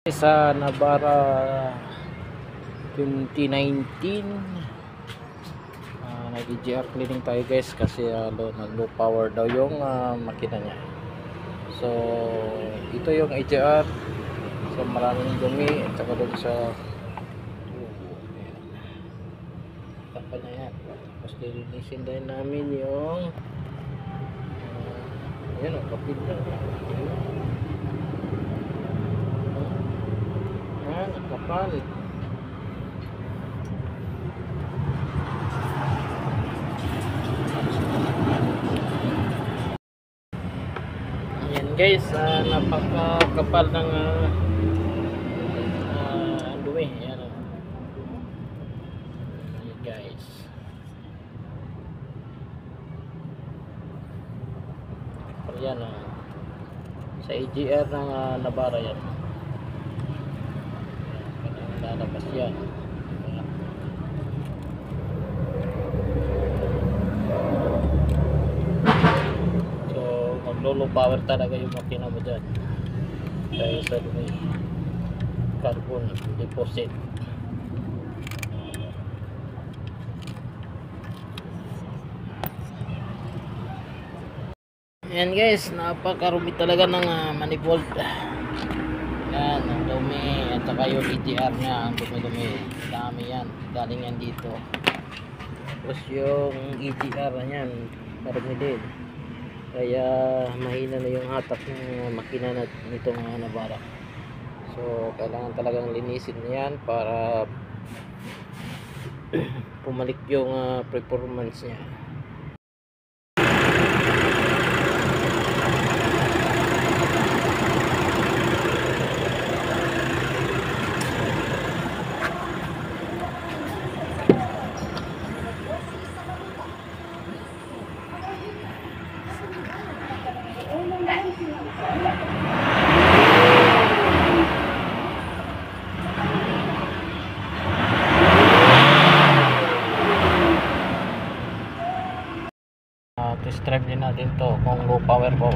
Sa Navara 2019, nag-EGR cleaning tayo guys kasi nag-low power daw yung makina niya. So ito yung EGR, so maraming dumi at saka doon sa kapal na yan. Tapos lilinisin din namin yung ayan o, kapil na kapal. Ayan guys, napakakapal ng dumi. Ayan o. Ayan guys, kapal yan o. Sa EGR ng Navara yan. Lalabas yan. So maglo-low power talaga yung makina mo dyan dahil sa dumi, carbon deposit. Yan guys, napakarumi talaga ng manifold. Yan, ang dumi at saka yung EGR nya, ang dumi-dumi, dami yan, galing yan dito. Tapos yung EGR nyan, marami din, kaya mahina na yung hatak ng makina nitong Navara. So kailangan talagang linisin yan para pumalik yung performance nya. Test drive din natin to kung low power po.